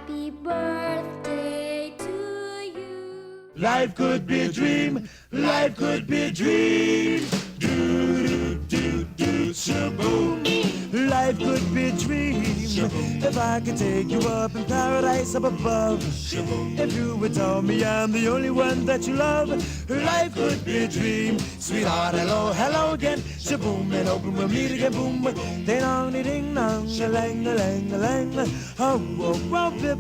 Happy birthday to you. Life could be a dream, life could be a dream. Do do do do shaboom. Life could be a dream if I could take you up in paradise up above. If you would tell me I'm the only one that you love, life could be a dream. Sweetheart, hello, hello again. Shaboom, and open we'll meet again. Boom, ding dong, ding dong, a lang, a lang, a lang. Oh, oh, oh, bip,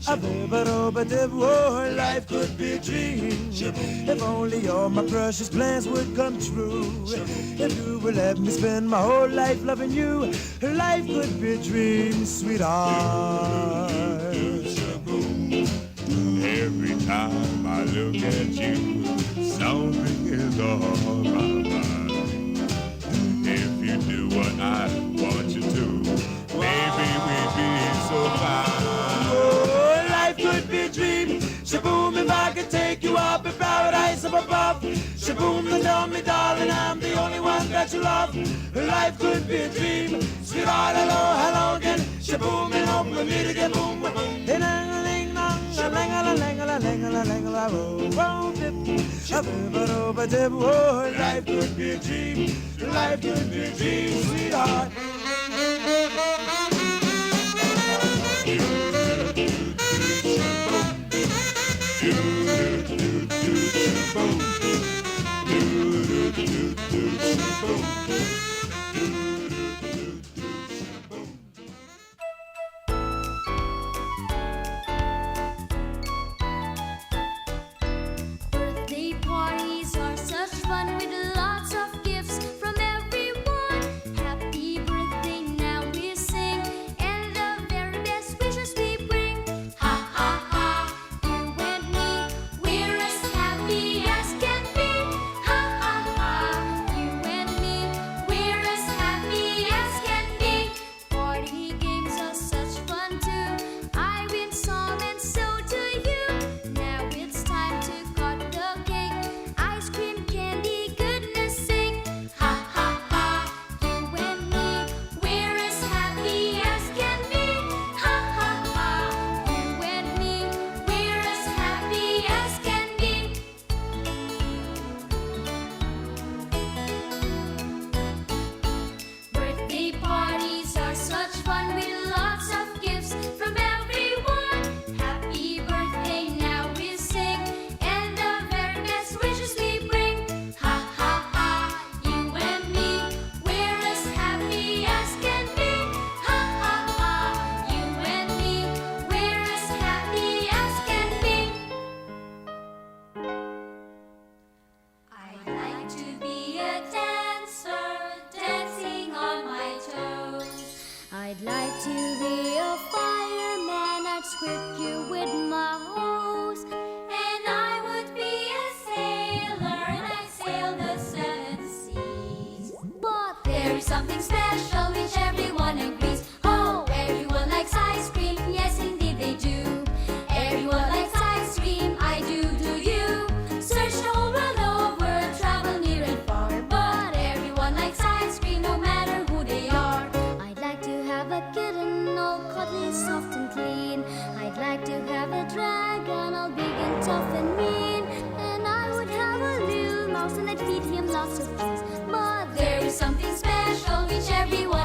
a bip, a dip. Oh, life could be a dream. If only all my precious plans would come true. If you would let me spend my whole life loving you, life could be a dream, sweetheart. Every time I look at you, something is on my mind. If you do what I want you to, maybe we'd be so fine. Oh, life could be a dream. Shaboom, if I could take you up in paradise up above. Shaboom, and tell me, darling, I'm the only one that you love. Life could be a dream. Sweetheart, hello, hello again. Shaboom, and hope we meet again. Boom, ding dong, ding dong, a lang, a lang, a lang, a lang, a lang, oh, dip, a bip, a dip. Oh, life could be a dream. Life could be a dream, sweetheart. Birthday parties are such fun with lots of gifts from everyone. Happy birthday, now we sing, and the very best wishes we bring. Ha ha ha, you and me, we're as happy as can be. Ha ha ha, you and me, we're as happy as can be. Party games are such fun too. I win some and so do you. Now it's time to cut the cake. Ice cream, candy, goodness sake. Ha ha ha, you and me, we're as happy as can be. Ha ha ha, you and me, we're as happy as can be. Birthday parties are such fun with lots of gifts from everyone. Happy birthday, now we sing, and the very best wishes we bring. Ha ha ha, you and me, we're as happy as can be. Ha ha ha, you and me, we're as happy as can be. I'd like to be a dancer, dancing on my toes. I'd like to be a fireman, I'd squirt you with my hose. And I would be a sailor, and I'd sail the seven seas. But there is something special which everyone agrees. Oh, everyone likes ice cream, yes indeed they do. Everyone likes ice cream, I do you? Search the whole world over, travel near and far, but everyone likes ice cream no matter who they are. I'd like to have a kitten all cuddly, soft and clean. I'd like to have a dragon all big and tough and mean. And I would have a little mouse and I'd feed him lots of things. But there is something special which everyone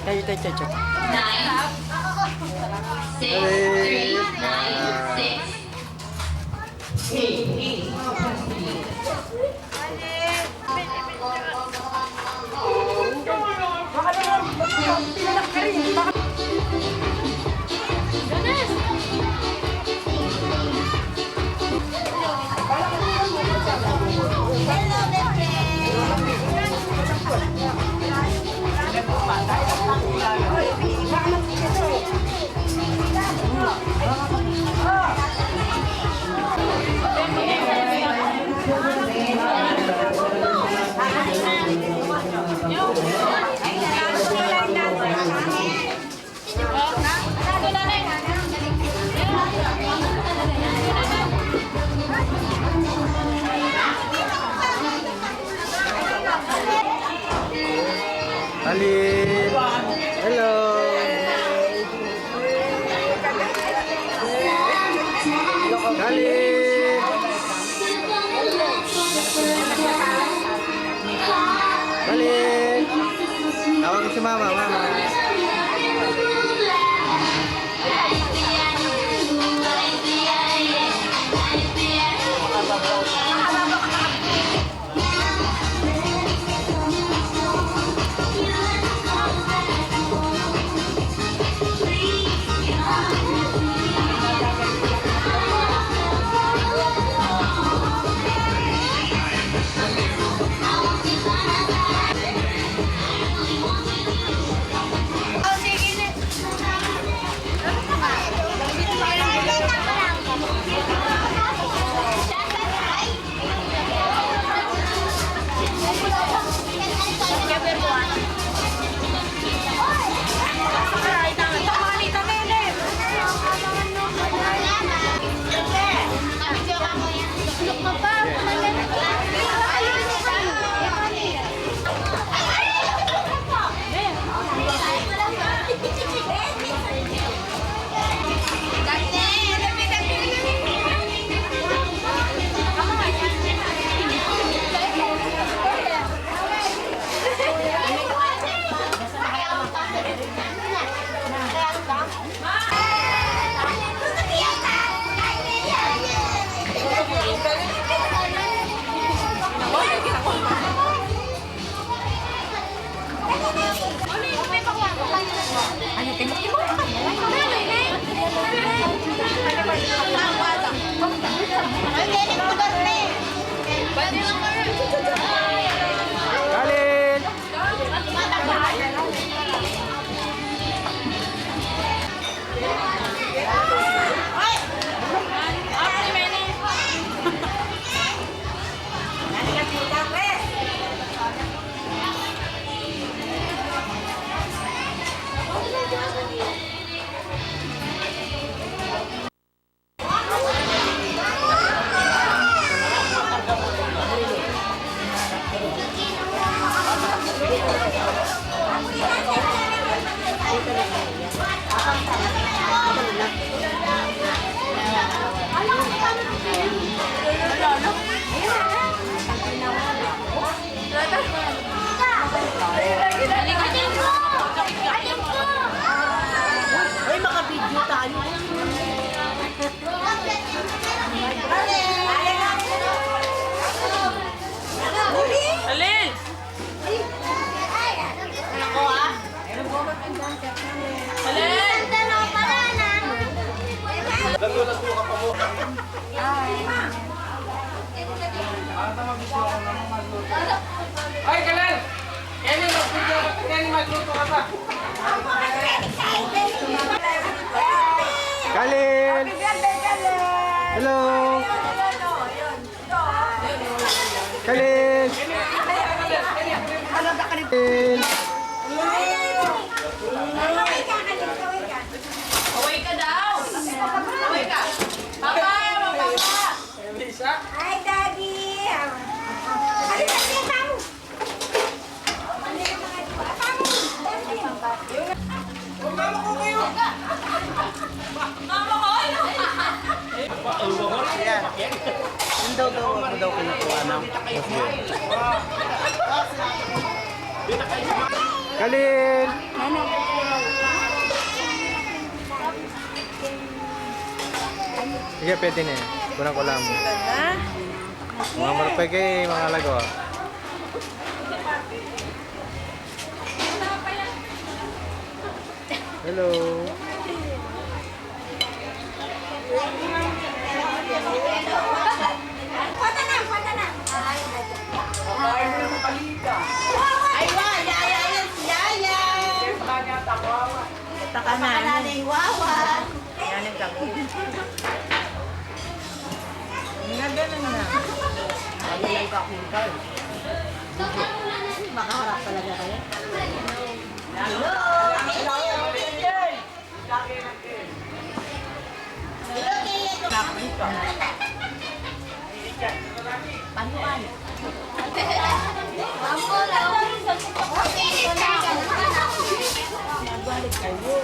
Ito. 9, 6, 3, 9, 6. Alin. Hello. Alin. Alin. Tawag mo si mama. Alin. Alin! Ay, Kalel! Kaya magluto ka pa. Kalin. Hello. Kalin. Kalin. Away ka daw! Away ka! Papa! Papa! Hi, Daddy! Ano na siya, Tang? Mama ko! Yan. Yung daw kinukuha ng Kalin! Sige, pwede na yan. Bunang ko lang. Mga marapay kayo, mga lagawa. Hello! Pata na. Ay, yaya yan, si yaya. Taka na ni Wawa. Yan ang kami. Nga ganun na. Ano lang kakungkal. Makaharap talaga kayo. Hello! Panuan. Nagbalik kayo.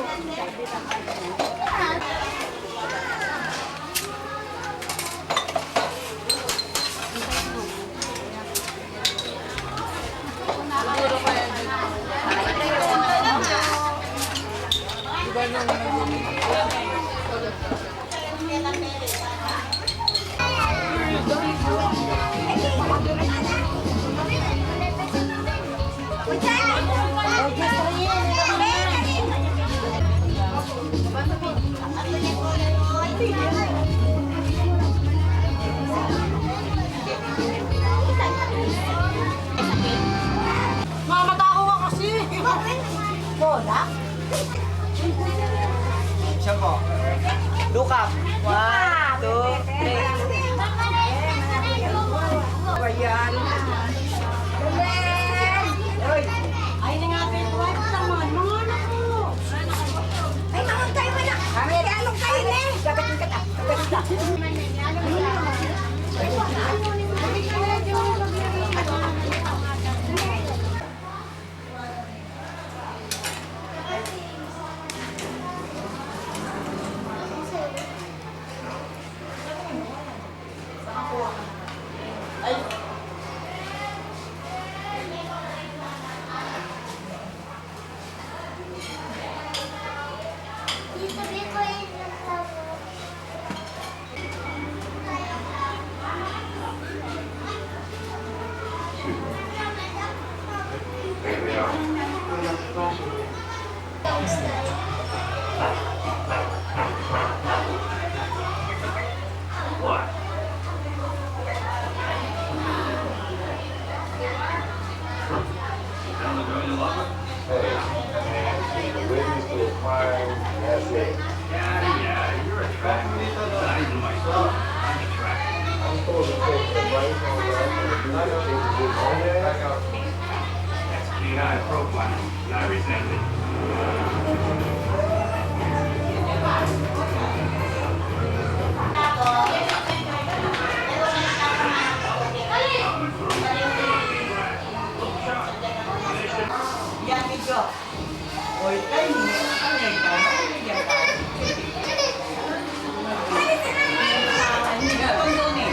Mamata ko nga kasi. Bola? Siya po. Look up. 1, 2, 3. Ayan. Ay, nangapin ko. Ay, naman. Mga anak ko. Ay, naman tayo mo na. Kami, anong kayo na eh. Gagatin ka ta. Yan, video. Oy, kayo niya. Ano yan ka? Yan ka. Hindi ka kondon eh.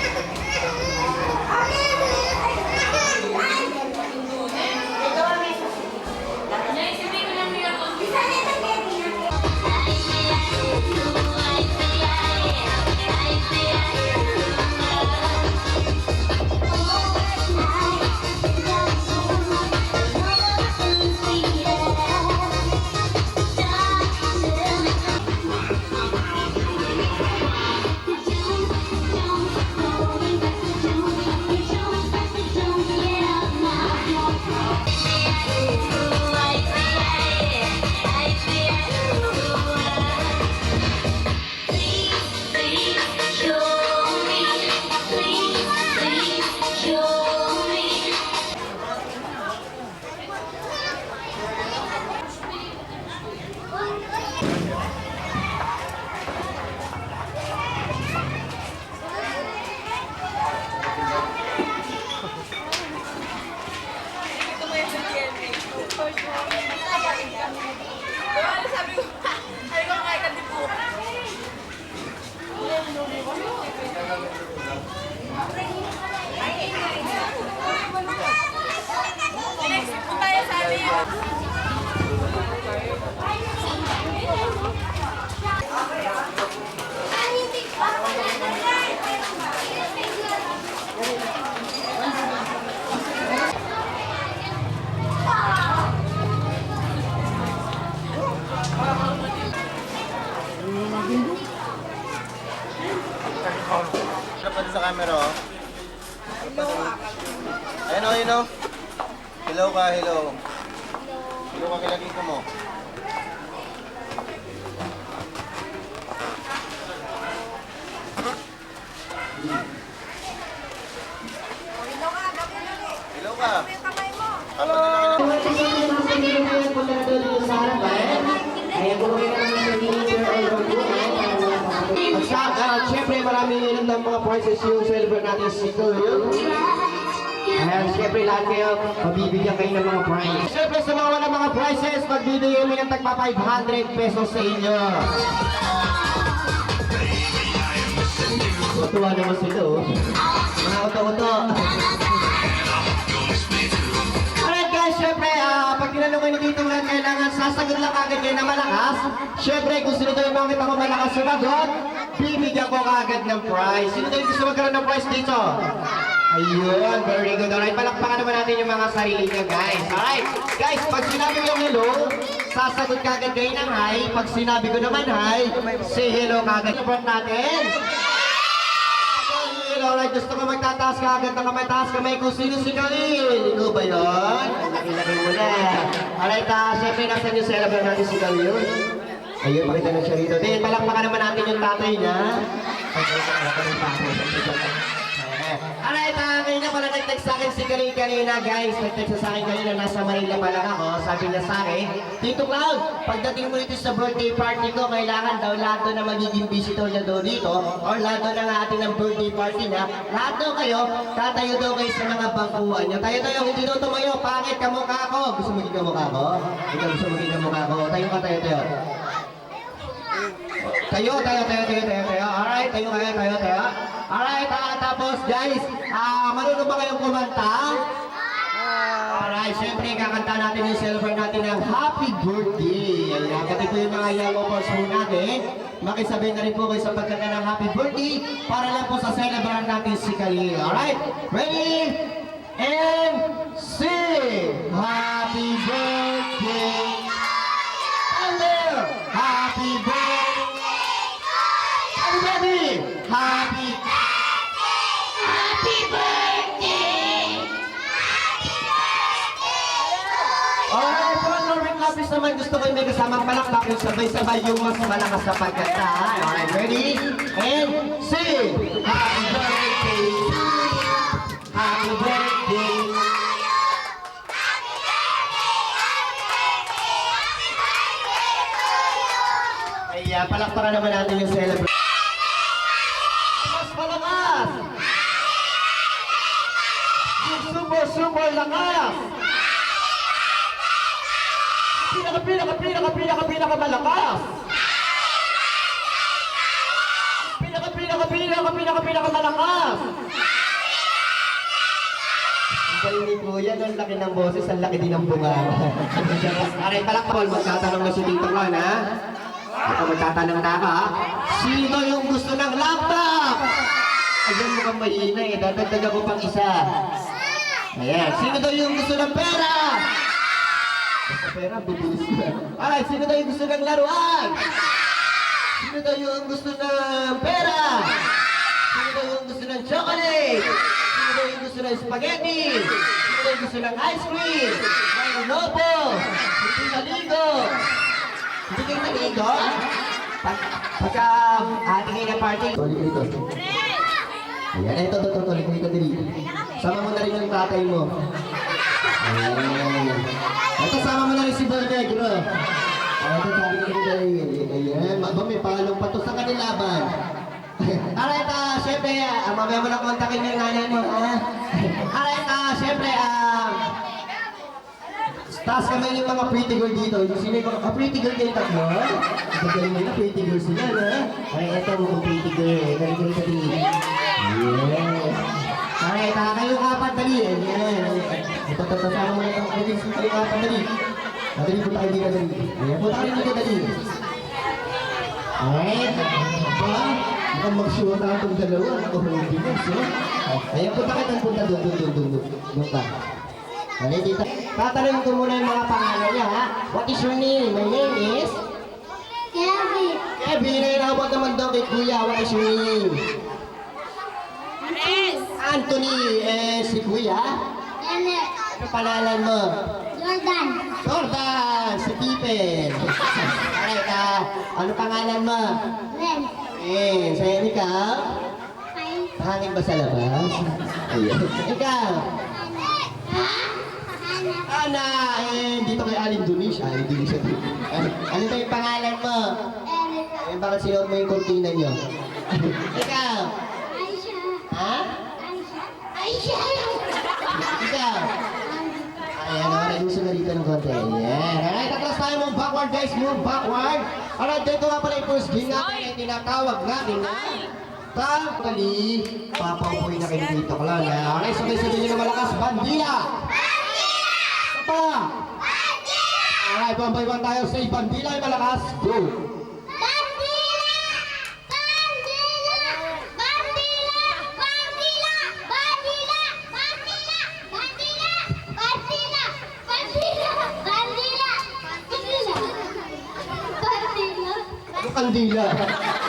Tayo sa amin. camera, oh. Ayun, oh, ayun, oh. Hello ka, hello. Hello ka, kilagin ko mo. Hello ka. Kapag na Siyempre maraming inom ng mga prizes yung celebrate natin si Kuya. Ayan, siyempre lahat kayo, mabibigyan kayo ng mga prizes. Siyempre sa mga walang mga prizes, magbibigay kami ng tagpa 500 pesos sa inyo. Tuwa naman sila, oh. Mga uto-uto. Alright guys, syempre, pag tinanong kayo dito lang, kailangan sasagot lang agad kayo na malakas. Syempre, kung sino tayo makita ko malakas sumagot, bibigyan ko agad ng prize. Sino tayo gusto magkaroon ng prize dito? Ayun, very good. Alright, palakpakan naman natin yung mga sarili nyo, guys. Alright, guys, pag sinabi ko yung hello, sasagot ka agad kayo ng hi. Pag sinabi ko naman hi, say hello ka agad. Support natin. Alright, gusto ko magtataas ka agad ng kamay, taas kamay kung sino si Khalil. Ikaw ba yun? Laki-laki mo na. Alright, siyempre nasan yung celebrate natin si Khalil. Ayun, pakita na siya rito. Then, palakpakan naman natin yung tatay niya. Alright, kanina pala nag-text sa akin si Khalil kanina, guys. Nag-text sa akin kanina, nasa Manila pa lang ako. Sabi niya sa akin, Tito Cloud, pagdating mo dito sa birthday party ko, kailangan daw lahat doon na magiging visitor niya daw dito, or lahat doon na atin ng birthday party niya, lahat daw kayo, tatayo daw kayo sa mga bangkuan niyo. Tayo, hindi daw tumayo, pangit kamukha ko. Gusto mo maging kamukha ko? Ikaw gusto mo maging kamukha ko? Tayo ka, tayo. Tayo. Alright, tayo. Alright, tapos guys, marunong ba kayong kumanta? Alright, syempre kakanta natin yung celebrate natin ng happy birthday. Ayan, pati po yung mga young lovers po natin. Makisabay na rin po kayo sa pagkanta ng happy birthday para lang po sa celebrate natin si Khalil. Alright, ready? And sing! Happy birthday! Thunder! Happy birthday! Everybody! Happy alright, for Norman Lapis naman gusto ko yung may kasamang palakpak yung sabay-sabay yung mas malakas na pagkanta. Alright, ready? And sing! Happy birthday! Happy birthday! Kaya palakpakan naman natin yung celebration. Mas malakas! Super lakas! Pinaka malakas. Pinaka malakas. Ang galing ko yan, ang laki ng boses, ang laki din ng bunga. Aray, palakpol, magtatanong na si Tito Ron, ha? Ito, magtatanong na ka, ha? Sino yung gusto ng laptop? Ayan, mukhang mahina eh, dadagdag ako pang isa. Ayan, sino daw yung gusto ng pera? Basta pera, bubulis na. Alright, sino daw yung gusto ng laruan? Sino daw yung gusto ng pera? Sino daw yung gusto ng chocolate? Sino daw yung gusto ng spaghetti? Sino daw yung gusto ng ice cream? Ng lobo? Hindi naligo? Hindi kayo naligo? Pagka ating kayo ng party. Tuloy dito. Ayan, ito, tuloy dito dito. Sama mo na rin yung tatay mo. Ayan. Ito, sama mo na rin si Berneg, no? Ito, sabi ko rin dahil. Ayan, may palong pa to sa kanilaban. Alright, syempre, mamaya mo na kontakin yung nanay mo, ha? Alright, syempre, taas kamay yung mga pretty girl dito. Sino yung mga pretty girl kayo tatlo? Galing nila, pretty girl sila, no? Alright, ito mga pretty girl. Galing sa tingin. Yes. Alright, kayong apat dali. Ayan. Ito, sama mo na itong kayong apat dali. Dali, punta kayo dito dali. Ayan, punta kayo dito dali. Alright. Aba, mukhang mag-shoot na itong dalawa. Nakahulog so. Ayan, punta kayo doon ka. Alright, dito. Tatanungin ko muna yung mga pangalan niya, ha? What is your name? My name is? Kevin. Kevin, ay nawag naman daw kay Kuya. What is your name? Anthony, si Kuya. Janet. Ano pangalan mo? Jordan. Jordan, si Pippen. Alright, ano pangalan mo? Ren. Sa'yo ikaw? Fine. Hangin ba sa labas? Ayan. Ikaw? Ana, dito kay Aling Dunisha. Indonesia. Ano ba yung pangalan mo? Erica. Bakit sinuot mo yung kortina niyo? Ikaw? Aisha. Ha? Aisha. Aisha. Ikaw? Ayan, alright, gusto na rito ng konti. Ayan. Alright, atras tayo, move backward guys, move backward. Alright, dito nga pala yung first game natin ay tinatawag natin na Tangkali. Papauwi na kayo dito ko lang. Alright, sabay-sabay nyo na malakas. Bandila! Bandila! Pa! Bandila! Alright, one by one tayo. Say, bandila ay malakas. Go! Bandila! Bandila! Bandila! Bandila! Bandila! Bandila! Bandila! Bandila! Bandila! Bandila! Bandila! Ano kandila?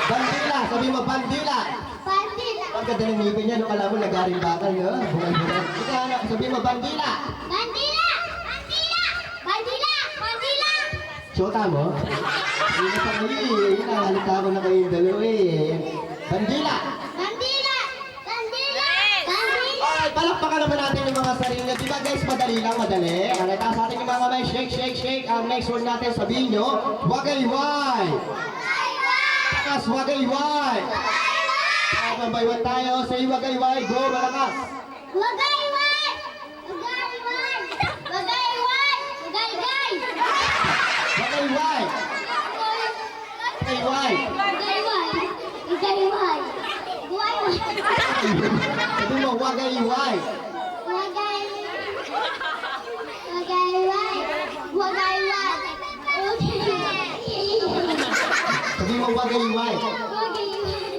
Bandila! Sabi mo, bandila! Bandila! Ang ganda ng ngipin niya, no? Kala mo nagaring bakal, no? Bungal-bungal. Ikaw, ano? Sabi mo, bandila! Bandila! Bandila! Bandila! Bandila! Sota mo? Hindi na pa kayo eh. Hinahalita ko na kayong dalawa eh. Bandila! Bandila! Bandila! Bandila! Alright, palakpakan naman natin yung mga sarili nyo. Diba guys, madali lang, madali. Alright, sa ating mga kamay, shake, shake, shake. Ang next word natin, sabihin nyo, wagayway! Malakas, wagayway! One by one tayo, say wagayway, go, malakas! Wagayway! Wagayway! Wagayway! Wagaygay! Wagayway! Wagayway! Wagayway! Wagayway! Wagayway! Sabi mo, wagayway! Wagayway!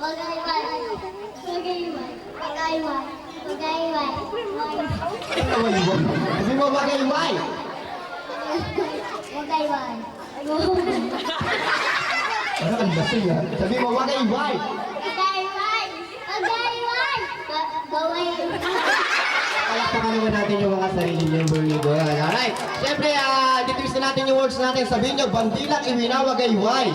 Wagayway! Sabi mo, wagayway! Sabi mo, wagayway! Ano ang basing ha? Sabi mo, wagayway! Palakpakan naman natin yung mga sarili niyong burnigo. Alright. Siyempre, dito na natin yung words natin. Sabihin nyo, bandilang iwina, wagayway.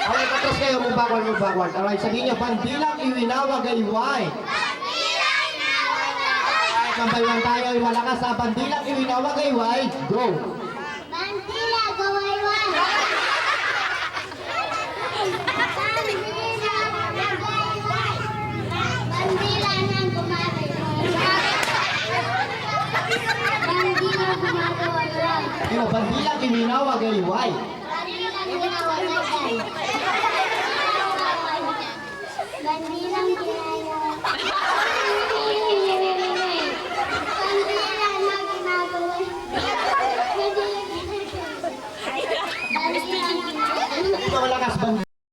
Alright, tapos kayo, move backward. Alright, sabihin nyo, bandilang iwina, wagayway. Alright, kambaywan tayo. Malakas sa bandilang iwina, wagayway. Go! Bandila, gawayway! Bandila nang gumagayway! Bandila gumagayway! Sabihin mo, bandilang iwina, wagayway. Bandila gumagayway!